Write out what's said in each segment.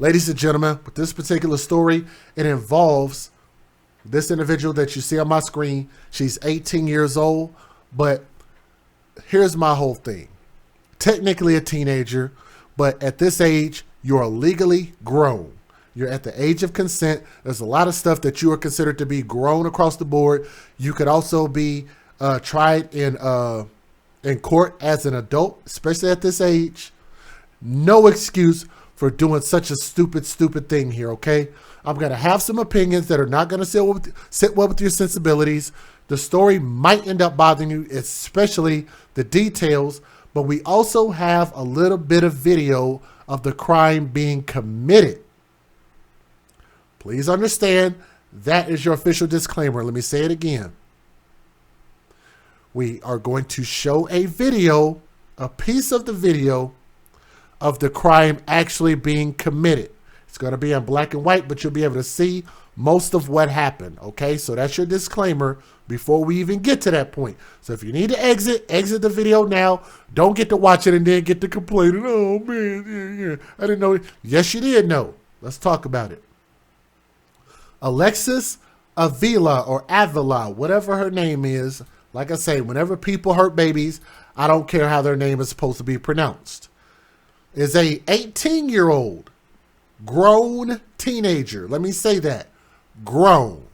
Ladies and gentlemen, with this particular story, it involves this individual that you see on my screen. She's 18 years old, but here's my whole thing. Technically a teenager, but at this age, you are legally grown. You're at the age of consent. There's a lot of stuff that you are considered to be grown across the board. You could also be tried in court as an adult, especially at this age. No excuse for doing such a stupid thing here, okay? I'm going to have some opinions that are not going to sit well with your sensibilities. The story might end up bothering you, especially the details, but we also have a little bit of video of the crime being committed. Please understand, that is your official disclaimer. Let me say it again. We are going to show a video, a piece of the video of the crime actually being committed. It's going to be in black and white, but you'll be able to see most of what happened. Okay, so that's your disclaimer before we even get to that point. So if you need to exit the video now. Don't get to watch it and then get to complaining. Oh man, I didn't know it. Yes, you did know. Let's talk about it. Alexis Avila or Avila, whatever her name is. Like I say, whenever people hurt babies, I don't care how their name is supposed to be pronounced. Is a 18-year-old grown teenager. Let me say that. Grown.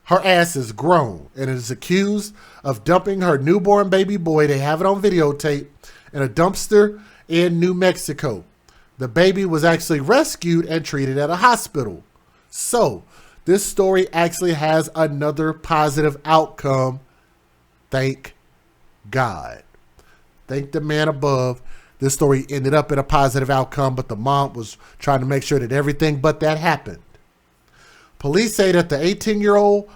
Her ass is grown and is accused of dumping her newborn baby boy, they have it on videotape, in a dumpster in New Mexico. The baby was actually rescued and treated at a hospital. So, this story actually has another positive outcome. Thank God. Thank the man above. This story ended up in a positive outcome, but the mom was trying to make sure that everything but that happened. Police say that the 18-year-old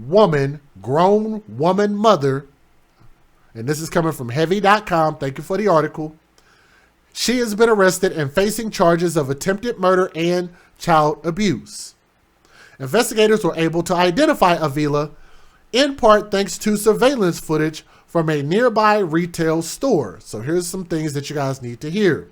woman, grown woman mother, and this is coming from heavy.com, thank you for the article, she has been arrested and facing charges of attempted murder and child abuse. Investigators were able to identify Avila in part thanks to surveillance footage from a nearby retail store. So here's some things that you guys need to hear.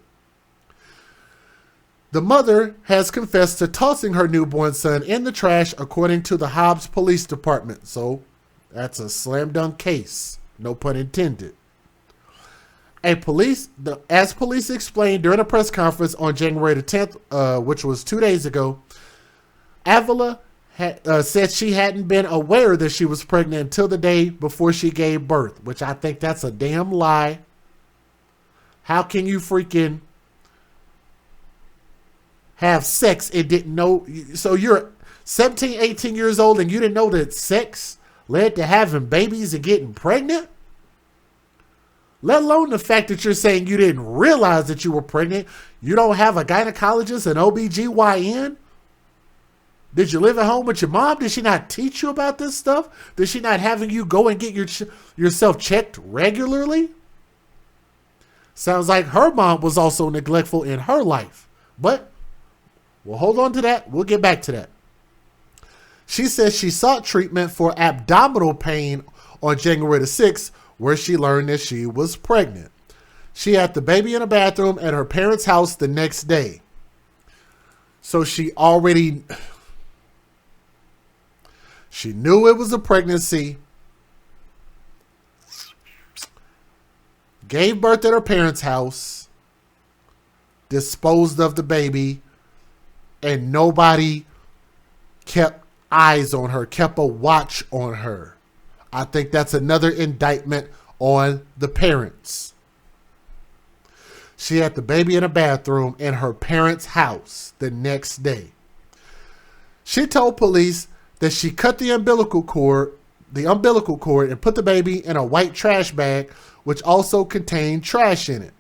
The mother has confessed to tossing her newborn son in the trash, according to the Hobbs Police Department. So that's a slam dunk case, no pun intended. As police explained during a press conference on January the 10th, which was 2 days ago, Avila said she hadn't been aware that she was pregnant until the day before she gave birth, which I think that's a damn lie. How can you freaking have sex and didn't know? So you're 17, 18 years old and you didn't know that sex led to having babies and getting pregnant? Let alone the fact that you're saying you didn't realize that you were pregnant. You don't have a gynecologist, an OBGYN? Did you live at home with your mom? Did she not teach you about this stuff? Did she not having you go and get yourself checked regularly? Sounds like her mom was also neglectful in her life. But we'll hold on to that. We'll get back to that. She says she sought treatment for abdominal pain on January the 6th, where she learned that she was pregnant. She had the baby in a bathroom at her parents' house the next day. So she knew it was a pregnancy, gave birth at her parents' house, disposed of the baby, and nobody kept eyes on her, kept a watch on her. I think that's another indictment on the parents. She had the baby in a bathroom in her parents' house the next day. She told police that she cut the umbilical cord and put the baby in a white trash bag, which also contained trash in it.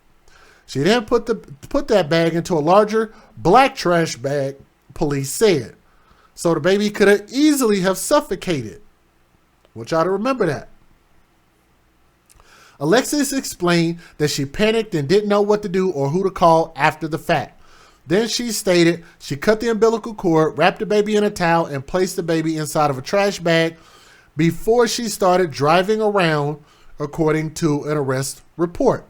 She then put that bag into a larger black trash bag, police said. So the baby could have easily have suffocated. I want y'all to remember that. Alexis explained that she panicked and didn't know what to do or who to call after the fact. Then she stated she cut the umbilical cord, wrapped the baby in a towel, and placed the baby inside of a trash bag before she started driving around, according to an arrest report.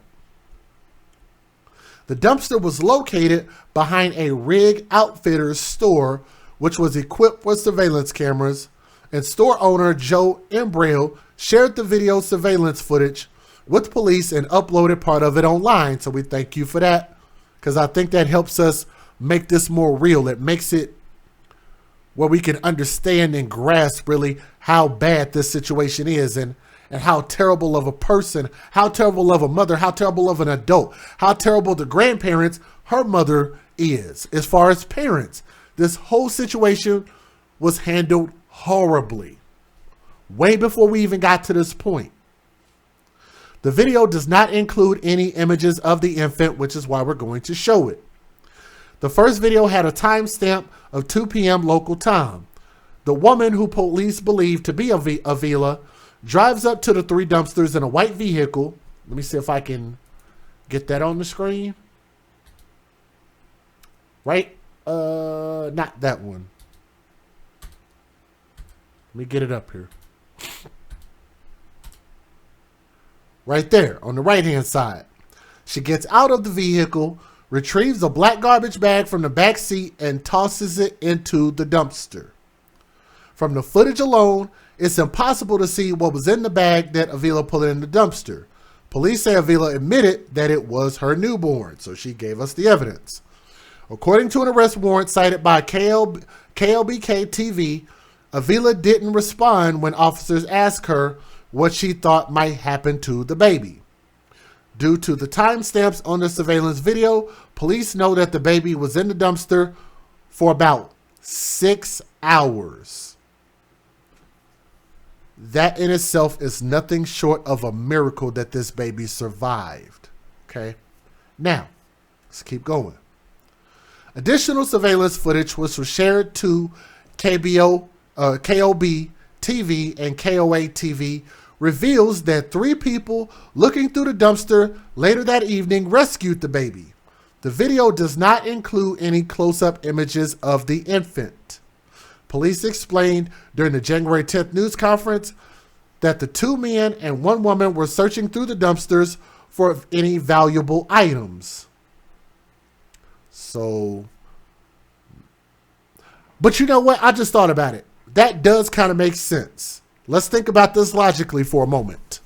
The dumpster was located behind a Rig Outfitters store, which was equipped with surveillance cameras, and store owner Joe Embryo shared the video surveillance footage with police and uploaded part of it online. So we thank you for that, because I think that helps us make this more real. It makes it where we can understand and grasp really how bad this situation is, and how terrible of a person, how terrible of a mother, how terrible of an adult, how terrible the grandparents, her mother is. As far as parents, this whole situation was handled horribly, way before we even got to this point. The video does not include any images of the infant, which is why we're going to show it. The first video had a timestamp of 2 p.m. local time. The woman, who police believe to be Avila, drives up to the 3 dumpsters in a white vehicle. Let me see if I can get that on the screen. Right? Not that one. Let me get it up here. Right there on the right-hand side. She gets out of the vehicle, retrieves a black garbage bag from the back seat, and tosses it into the dumpster. From the footage alone, it's impossible to see what was in the bag that Avila put in the dumpster. Police say Avila admitted that it was her newborn, so she gave us the evidence. According to an arrest warrant cited by KLBK TV, Avila didn't respond when officers asked her what she thought might happen to the baby. Due to the timestamps on the surveillance video, police know that the baby was in the dumpster for about 6 hours. That in itself is nothing short of a miracle that this baby survived. Okay? Now, let's keep going. Additional surveillance footage, which was shared to KOB TV and KOA TV, reveals that 3 people looking through the dumpster later that evening rescued the baby. The video does not include any close-up images of the infant. Police explained during the January 10th news conference that the 2 men and 1 woman were searching through the dumpsters for any valuable items. So, but you know what? I just thought about it. That does kind of make sense. Let's think about this logically for a moment.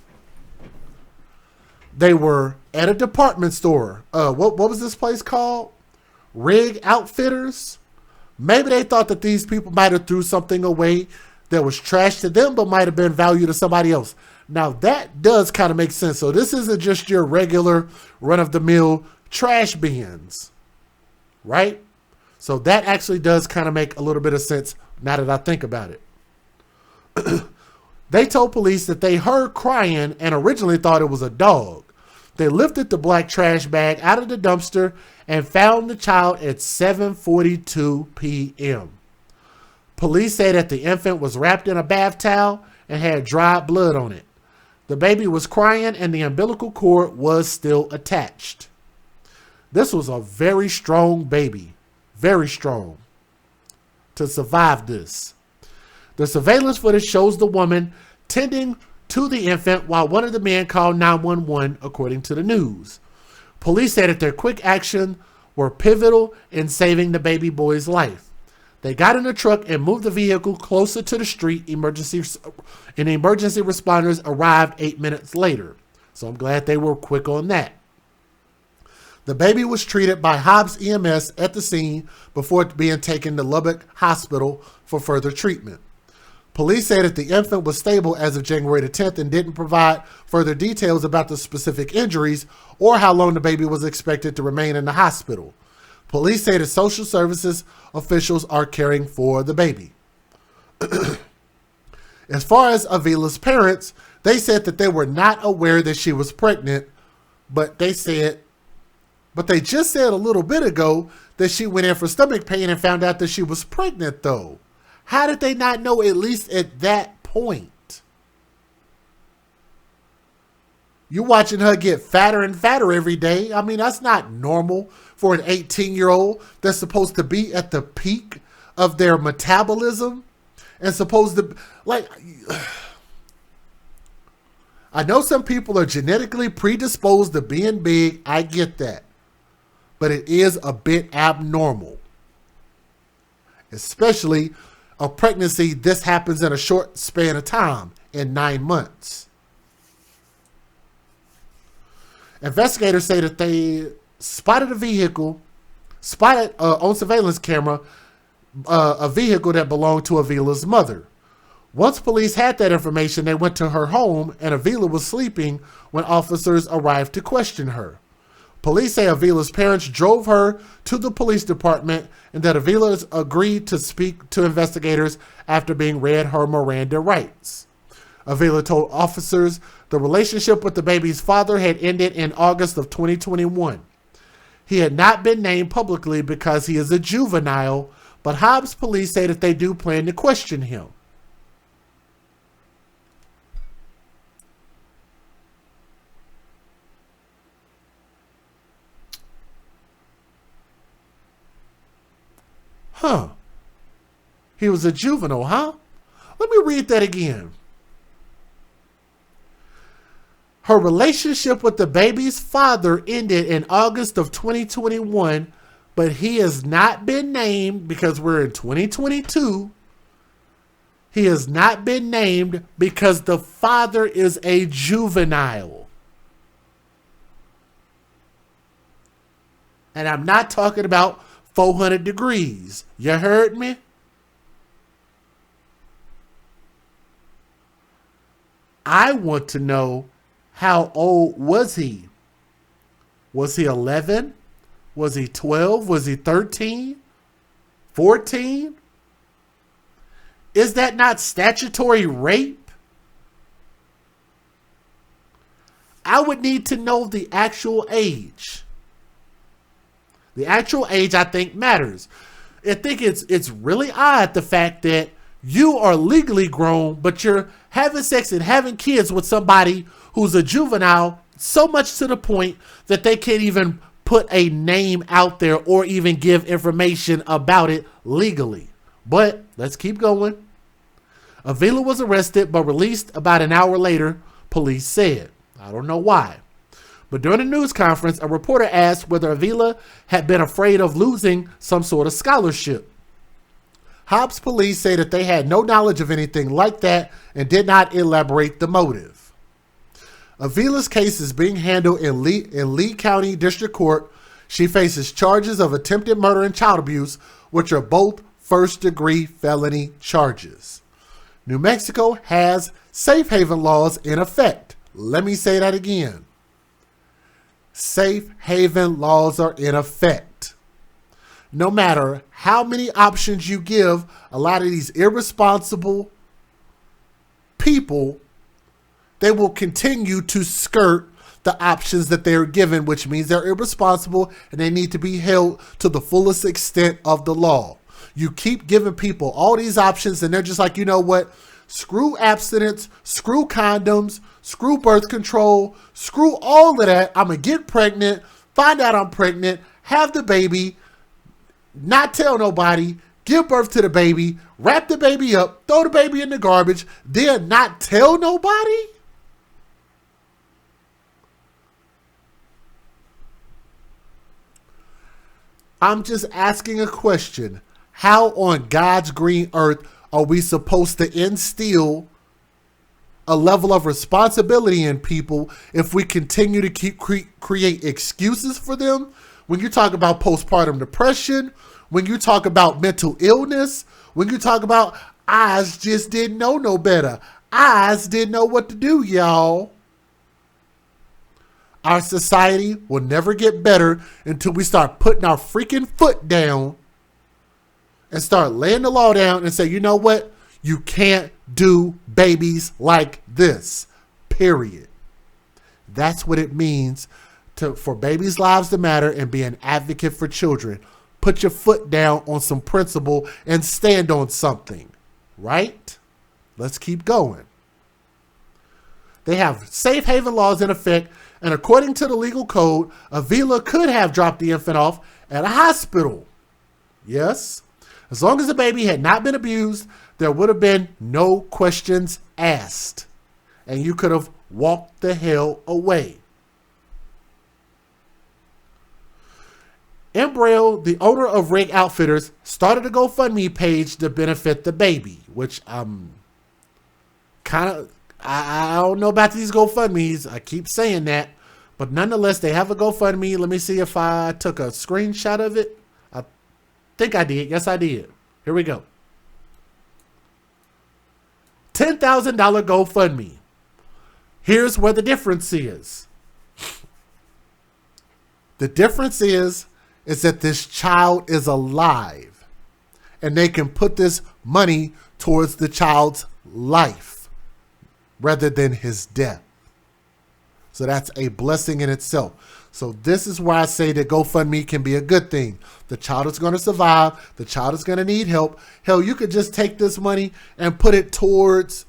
They were at a department store. What was this place called? Rig Outfitters? Maybe they thought that these people might have threw something away that was trash to them, but might have been value to somebody else. Now, that does kind of make sense. So this isn't just your regular run-of-the-mill trash bins, right? So that actually does kind of make a little bit of sense now that I think about it. They told police that they heard crying and originally thought it was a dog. They lifted the black trash bag out of the dumpster and found the child at 7:42 p.m. Police say that the infant was wrapped in a bath towel and had dried blood on it. The baby was crying and the umbilical cord was still attached. This was a very strong baby, very strong, to survive this. The surveillance footage shows the woman tending to the infant while one of the men called 911, according to the news. Police said that their quick action were pivotal in saving the baby boy's life. They got in a truck and moved the vehicle closer to the street. Emergency responders arrived 8 minutes later. So I'm glad they were quick on that. The baby was treated by Hobbs EMS at the scene before being taken to Lubbock Hospital for further treatment. Police say that the infant was stable as of January the 10th and didn't provide further details about the specific injuries or how long the baby was expected to remain in the hospital. Police say that social services officials are caring for the baby. As far as Avila's parents, they said that they were not aware that she was pregnant, but they just said a little bit ago that she went in for stomach pain and found out that she was pregnant, though. How did they not know at least at that point? You're watching her get fatter and fatter every day. I mean, that's not normal for an 18-year-old that's supposed to be at the peak of their metabolism and supposed to, like, I know some people are genetically predisposed to being big. I get that. but it is a bit abnormal. Especially a pregnancy, this happens in a short span of time, in 9 months. Investigators say that they spotted on surveillance camera, a vehicle that belonged to Avila's mother. Once police had that information, they went to her home, and Avila was sleeping when officers arrived to question her. Police say Avila's parents drove her to the police department and that Avila agreed to speak to investigators after being read her Miranda rights. Avila told officers the relationship with the baby's father had ended in August of 2021. He had not been named publicly because he is a juvenile, but Hobbs police say that they do plan to question him. Huh. He was a juvenile, huh? Let me read that again. Her relationship with the baby's father ended in August of 2021, but he has not been named because we're in 2022. He has not been named because the father is a juvenile. And I'm not talking about 400 degrees. You heard me? I want to know, how old was he? Was he 11? Was he 12? Was he 13? 14? Is that not statutory rape? I would need to know the actual age. The actual age, I think, matters. I think it's really odd, the fact that you are legally grown, but you're having sex and having kids with somebody who's a juvenile, so much to the point that they can't even put a name out there or even give information about it legally. But let's keep going. Avila was arrested but released about an hour later, police said. I don't know why. But during a news conference, a reporter asked whether Avila had been afraid of losing some sort of scholarship. Hobbs police say that they had no knowledge of anything like that and did not elaborate the motive. Avila's case is being handled in Lee County District Court. She faces charges of attempted murder and child abuse, which are both first-degree felony charges. New Mexico has safe haven laws in effect. Let me say that again. Safe haven laws are in effect. No matter how many options you give, a lot of these irresponsible people, they will continue to skirt the options that they're given, which means they're irresponsible and they need to be held to the fullest extent of the law. You keep giving people all these options and they're just like, you know what? Screw abstinence, screw condoms, screw birth control, screw all of that. I'm going to get pregnant, find out I'm pregnant, have the baby, not tell nobody, give birth to the baby, wrap the baby up, throw the baby in the garbage, then not tell nobody? I'm just asking a question. How on God's green earth are we supposed to instill a level of responsibility in people if we continue to create excuses for them? When you talk about postpartum depression, when you talk about mental illness, when you talk about eyes just didn't know no better. Eyes didn't know what to do, y'all. Our society will never get better until we start putting our freaking foot down and start laying the law down and say, you know what? You can't do babies like this, period. That's what it means for babies' lives to matter and be an advocate for children. Put your foot down on some principle and stand on something, right? Let's keep going. They have safe haven laws in effect, and according to the legal code, Avila could have dropped the infant off at a hospital. Yes. As long as the baby had not been abused, there would have been no questions asked. And you could have walked the hell away. Embrail, the owner of Rig Outfitters, started a GoFundMe page to benefit the baby, which I don't know about these GoFundMes. I keep saying that, but nonetheless, they have a GoFundMe. Let me see if I took a screenshot of it. I think I did. Yes, I did. Here we go. $10,000 GoFundMe. Here's where the difference is. The difference is that this child is alive, and they can put this money towards the child's life rather than his death. So that's a blessing in itself. So this is why I say that GoFundMe can be a good thing. The child is going to survive. The child is going to need help. Hell, you could just take this money and put it towards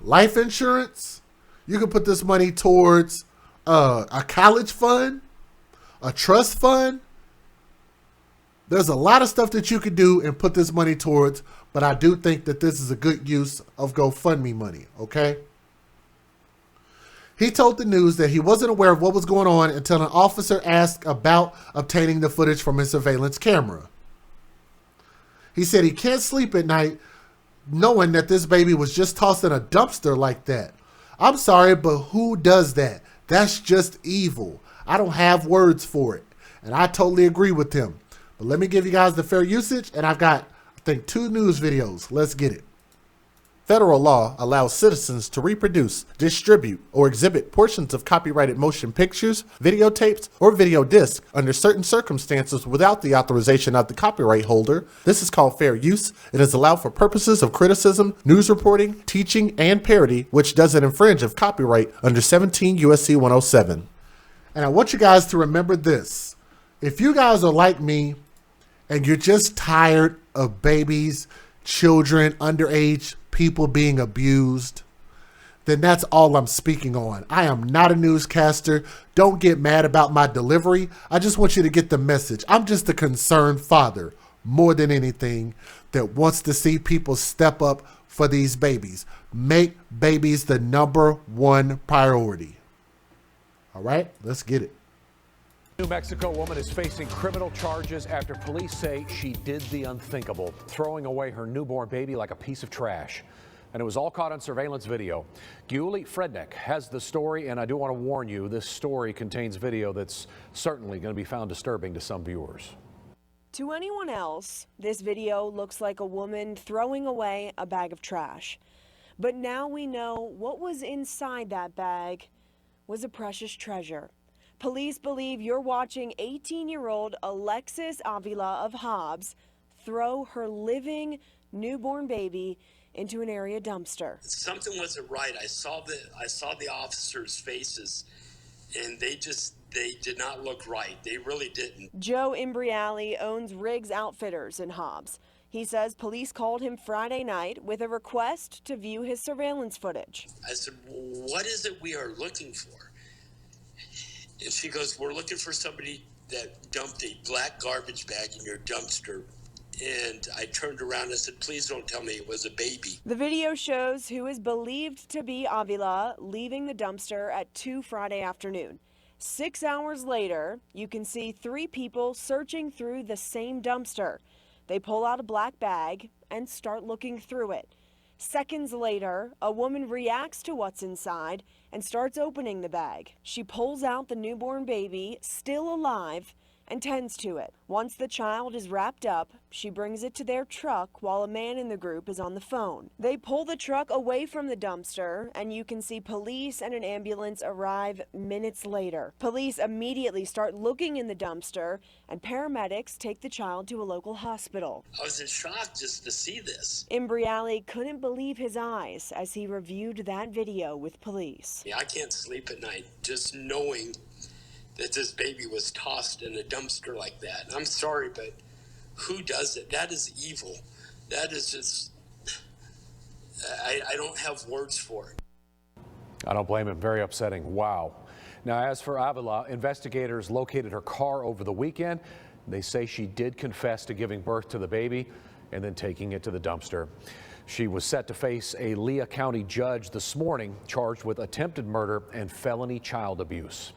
life insurance. You could put this money towards a college fund, a trust fund. There's a lot of stuff that you could do and put this money towards, but I do think that this is a good use of GoFundMe money, okay? He told the news that he wasn't aware of what was going on until an officer asked about obtaining the footage from his surveillance camera. He said he can't sleep at night knowing that this baby was just tossed in a dumpster like that. I'm sorry, but who does that? That's just evil. I don't have words for it. And I totally agree with him. But let me give you guys the fair usage, and I've got, I think, 2 news videos. Let's get it. Federal law allows citizens to reproduce, distribute, or exhibit portions of copyrighted motion pictures, videotapes, or video discs under certain circumstances without the authorization of the copyright holder. This is called fair use. It is allowed for purposes of criticism, news reporting, teaching, and parody, which doesn't infringe of copyright under 17 U.S.C. 107. And I want you guys to remember this. If you guys are like me and you're just tired of babies, children, underage people being abused, then that's all I'm speaking on. I am not a newscaster. Don't get mad about my delivery. I just want you to get the message. I'm just a concerned father, more than anything, that wants to see people step up for these babies. Make babies the #1 priority. All right, let's get it. New Mexico woman is facing criminal charges after police say she did the unthinkable, throwing away her newborn baby like a piece of trash. And it was all caught on surveillance video. Giuli Frednick has the story, and I do want to warn you, this story contains video that's certainly going to be found disturbing to some viewers. To anyone else, this video looks like a woman throwing away a bag of trash. But now we know what was inside that bag was a precious treasure. Police believe you're watching 18-year-old Alexis Avila of Hobbs throw her living newborn baby into an area dumpster. Something wasn't right. I saw the officers' faces, and they did not look right. They really didn't. Joe Imbriali owns Riggs Outfitters in Hobbs. He says police called him Friday night with a request to view his surveillance footage. I said, "What is it we are looking for?" And she goes, "We're looking for somebody that dumped a black garbage bag in your dumpster." And I turned around and said, "Please don't tell me it was a baby." The video shows who is believed to be Avila leaving the dumpster at 2 Friday afternoon. 6 hours later, you can see 3 people searching through the same dumpster. They pull out a black bag and start looking through it. Seconds later, a woman reacts to what's inside and starts opening the bag. She pulls out the newborn baby, still alive, and tends to it. Once the child is wrapped up, she brings it to their truck while a man in the group is on the phone. They pull the truck away from the dumpster, and you can see police and an ambulance arrive minutes later. Police immediately start looking in the dumpster, and paramedics take the child to a local hospital. I was in shock just to see this. Imbriali couldn't believe his eyes as he reviewed that video with police. I can't sleep at night just knowing that this baby was tossed in a dumpster like that. I'm sorry, but who does it? That is evil. That is just, I don't have words for it. I don't blame him. Very upsetting. Wow. Now, as for Avila, investigators located her car over the weekend. They say she did confess to giving birth to the baby and then taking it to the dumpster. She was set to face a Lea County judge this morning, charged with attempted murder and felony child abuse.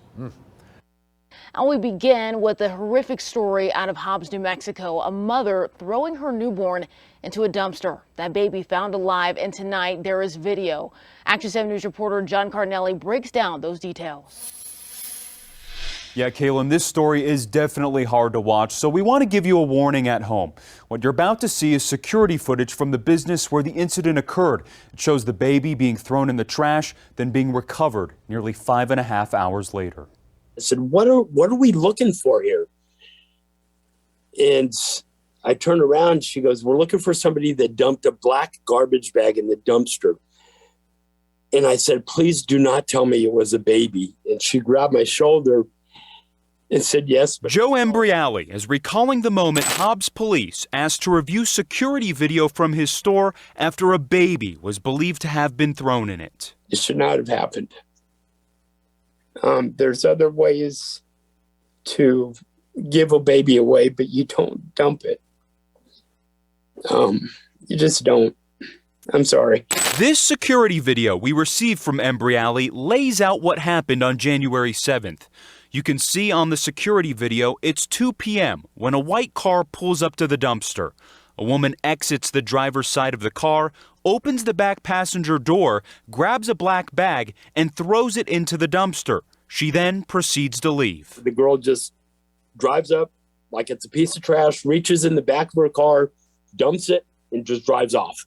And we begin with a horrific story out of Hobbs, New Mexico. A mother throwing her newborn into a dumpster. That baby found alive, and tonight there is video. Action 7 News reporter John Carnelli breaks down those details. Yeah, Kaylin, this story is definitely hard to watch, so we want to give you a warning at home. What you're about to see is security footage from the business where the incident occurred. It shows the baby being thrown in the trash, then being recovered nearly 5.5 hours later. I said, what are we looking for here? And I turned around, she goes, we're looking for somebody that dumped a black garbage bag in the dumpster. And I said, please do not tell me it was a baby. And she grabbed my shoulder and said yes. But Joe Embriali is recalling the moment Hobbs police asked to review security video from his store after a baby was believed to have been thrown in it. It should not have happened. There's other ways to give a baby away, but you don't dump it. You just don't. I'm sorry. This security video we received from Embriali lays out what happened on January 7th. You can see on the security video it's 2 p.m. when a white car pulls up to the dumpster. A woman exits the driver's side of the car, opens the back passenger door, grabs a black bag, and throws it into the dumpster. She then proceeds to leave. The girl just drives up like it's a piece of trash, reaches in the back of her car, dumps it, and just drives off.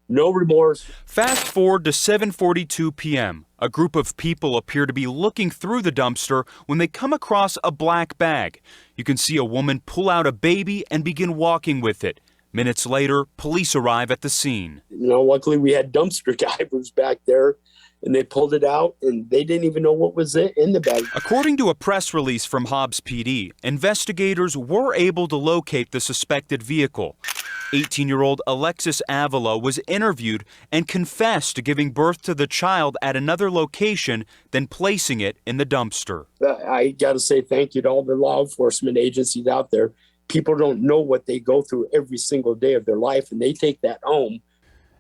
No remorse. Fast forward to 7:42 p.m. A group of people appear to be looking through the dumpster when they come across a black bag. You can see a woman pull out a baby and begin walking with it. Minutes later, police arrive at the scene. Luckily we had dumpster divers back there, and they pulled it out, and they didn't even know what was in the bag. According to a press release from Hobbs PD, investigators were able to locate the suspected vehicle. 18-year-old Alexis Avila was interviewed and confessed to giving birth to the child at another location, then placing it in the dumpster. I got to say thank you to all the law enforcement agencies out there. People don't know what they go through every single day of their life, and they take that home.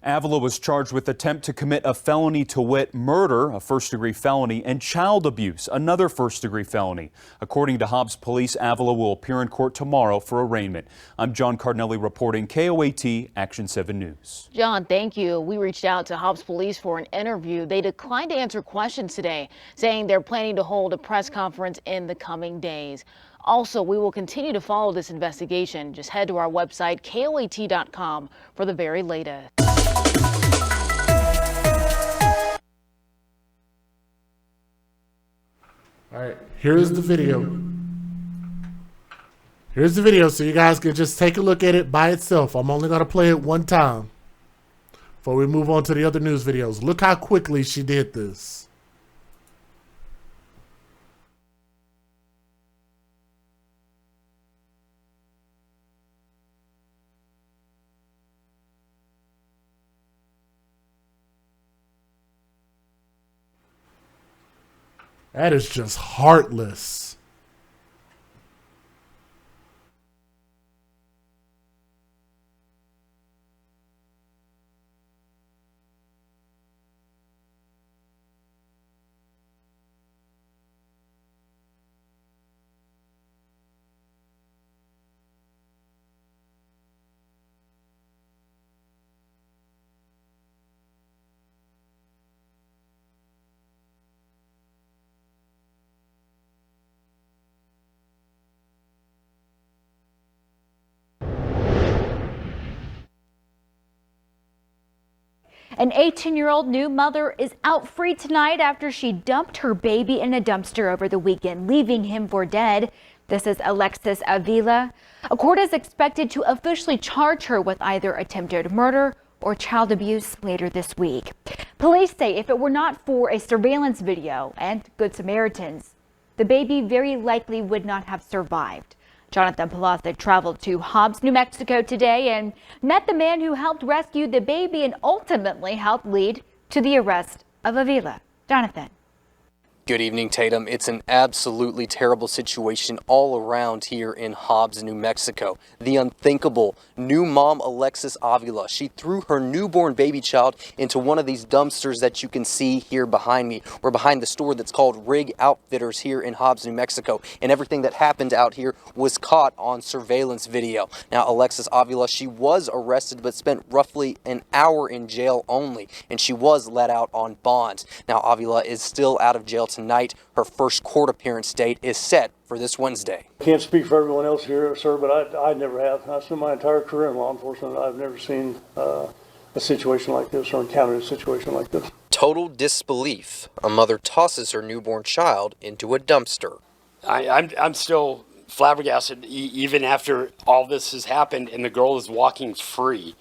Avila was charged with attempt to commit a felony to wit, murder, a first-degree felony, and child abuse, another first-degree felony. According to Hobbs Police, Avila will appear in court tomorrow for arraignment. I'm John Cardinelli reporting KOAT Action 7 News. John, thank you. We reached out to Hobbs Police for an interview. They declined to answer questions today, saying they're planning to hold a press conference in the coming days. Also, we will continue to follow this investigation. Just head to our website, KOAT.com, for the very latest. All right, here's the video. Here's the video so you guys can just take a look at it by itself. I'm only going to play it one time before we move on to the other news videos. Look how quickly she did this. That is just heartless. An 18-year-old new mother is out free tonight after she dumped her baby in a dumpster over the weekend, leaving him for dead. This is Alexis Avila. A court is expected to officially charge her with either attempted murder or child abuse later this week. Police say if it were not for a surveillance video and Good Samaritans, the baby very likely would not have survived. Jonathan Palazzo traveled to Hobbs, New Mexico today and met the man who helped rescue the baby and ultimately helped lead to the arrest of Avila. Jonathan. Good evening, Tatum. It's an absolutely terrible situation all around here in Hobbs, New Mexico. The unthinkable new mom, Alexis Avila, she threw her newborn baby child into one of these dumpsters that you can see here behind me. We're behind the store that's called Rig Outfitters here in Hobbs, New Mexico, and everything that happened out here was caught on surveillance video. Now, Alexis Avila, she was arrested but spent roughly an hour in jail only, and she was let out on bond. Now, Avila is still out of jail tonight. Her first court appearance date is set for this Wednesday. I can't speak for everyone else here, sir, but I never have. I've spent my entire career in law enforcement. I've never seen a situation like this or encountered a situation like this. Total disbelief. A mother tosses her newborn child into a dumpster. I'm still flabbergasted even after all this has happened and the girl is walking free.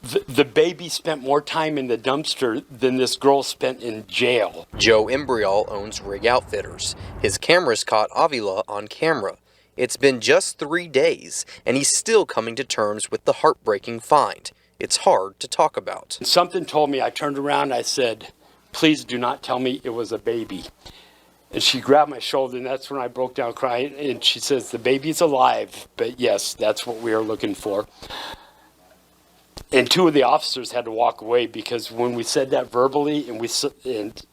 The baby spent more time in the dumpster than this girl spent in jail. Joe Embrial owns Rig Outfitters. His cameras caught Avila on camera. It's been just 3 days, and he's still coming to terms with the heartbreaking find. It's hard to talk about. Something told me, I turned around and I said, please do not tell me it was a baby. And she grabbed my shoulder, and that's when I broke down crying. And she says, the baby's alive, but yes, that's what we are looking for. And 2 of the officers had to walk away because when we said that verbally and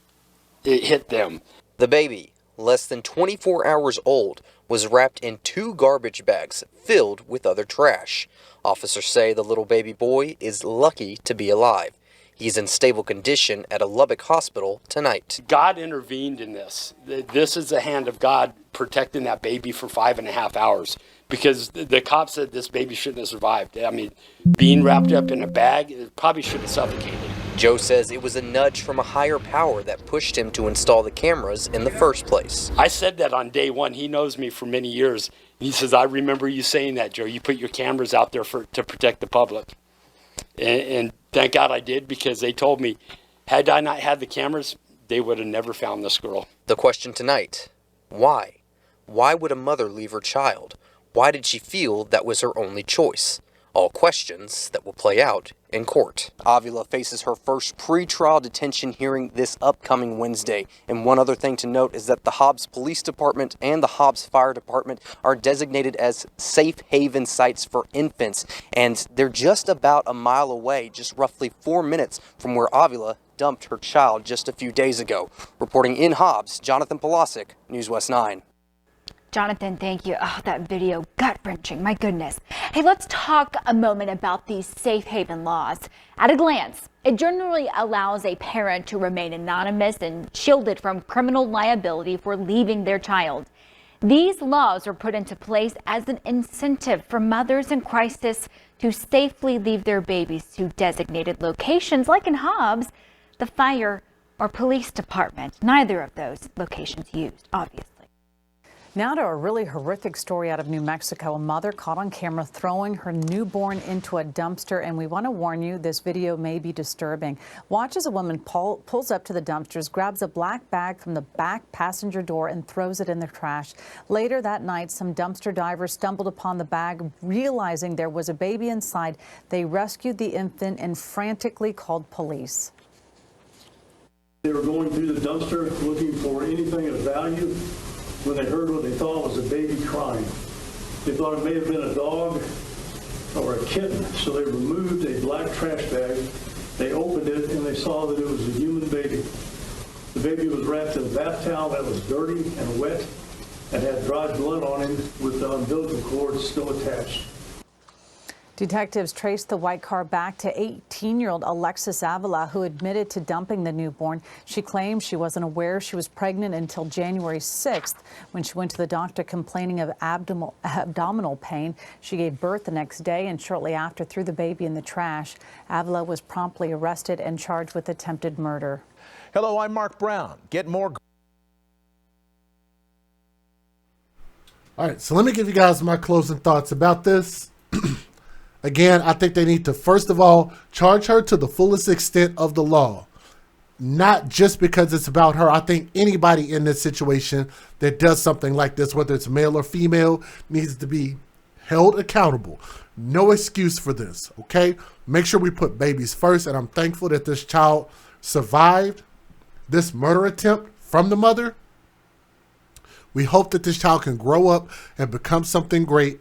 it hit them. The baby, less than 24 hours old, was wrapped in 2 garbage bags filled with other trash. Officers say the little baby boy is lucky to be alive. He's in stable condition at a Lubbock hospital tonight. God intervened in this. This is the hand of God protecting that baby for 5.5 hours. Because the cop said this baby shouldn't have survived. I mean, being wrapped up in a bag, it probably should have suffocated. Joe says it was a nudge from a higher power that pushed him to install the cameras in the first place. I said that on day one. He knows me for many years. He says, I remember you saying that, Joe. You put your cameras out there to protect the public. And thank God I did, because they told me, had I not had the cameras, they would have never found this girl. The question tonight, why? Why would a mother leave her child? Why did she feel that was her only choice? All questions that will play out in court. Avila faces her first pre-trial detention hearing this upcoming Wednesday. And one other thing to note is that the Hobbs Police Department and the Hobbs Fire Department are designated as safe haven sites for infants. And they're just about a mile away, just roughly 4 minutes from where Avila dumped her child just a few days ago. Reporting in Hobbs, Jonathan Polasic, News West 9. Jonathan, thank you. Oh, that video, gut-wrenching, my goodness. Hey, let's talk a moment about these safe haven laws. At a glance, it generally allows a parent to remain anonymous and shielded from criminal liability for leaving their child. These laws are put into place as an incentive for mothers in crisis to safely leave their babies to designated locations, like in Hobbs, the fire or police department. Neither of those locations used, obviously. Now to a really horrific story out of New Mexico. A mother caught on camera throwing her newborn into a dumpster, and we want to warn you, this video may be disturbing. Watch as a woman pulls up to the dumpsters, grabs a black bag from the back passenger door and throws it in the trash. Later that night, some dumpster divers stumbled upon the bag, realizing there was a baby inside. They rescued the infant and frantically called police. They were going through the dumpster looking for anything of value when they heard what they thought was a baby crying. They thought it may have been a dog or a kitten, so they removed a black trash bag. They opened it and they saw that it was a human baby. The baby was wrapped in a bath towel that was dirty and wet and had dried blood on him with the umbilical cord still attached. Detectives traced the white car back to 18-year-old Alexis Avila, who admitted to dumping the newborn. She claimed she wasn't aware she was pregnant until January 6th, when she went to the doctor complaining of abdominal pain. She gave birth the next day and shortly after threw the baby in the trash. Avila was promptly arrested and charged with attempted murder. Hello, I'm Mark Brown. Get more. All right, so let me give you guys my closing thoughts about this. Again, I think they need to, first of all, charge her to the fullest extent of the law. Not just because it's about her. I think anybody in this situation that does something like this, whether it's male or female, needs to be held accountable. No excuse for this, okay? Make sure we put babies first, and I'm thankful that this child survived this murder attempt from the mother. We hope that this child can grow up and become something great.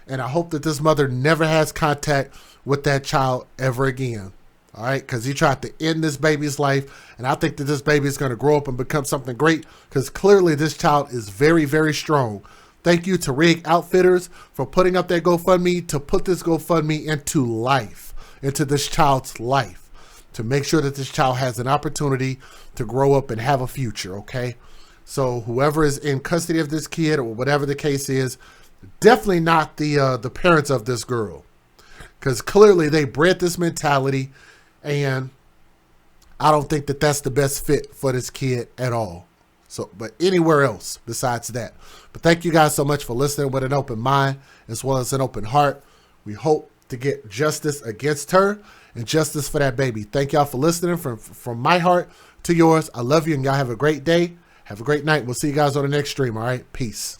And I hope that this mother never has contact with that child ever again. All right, because he tried to end this baby's life. And I think that this baby is going to grow up and become something great, because clearly this child is very, very strong. Thank you to Rig Outfitters for putting up that GoFundMe to put this GoFundMe into life, into this child's life, to make sure that this child has an opportunity to grow up and have a future, okay? So whoever is in custody of this kid or whatever the case is, definitely not the parents of this girl, because clearly they bred this mentality. And I don't think that that's the best fit for this kid at all. So, but anywhere else besides that. But thank you guys so much for listening with an open mind as well as an open heart. We hope to get justice against her and justice for that baby. Thank y'all for listening from my heart to yours. I love you, and y'all have a great day. Have a great night. We'll see you guys on the next stream. All right. Peace.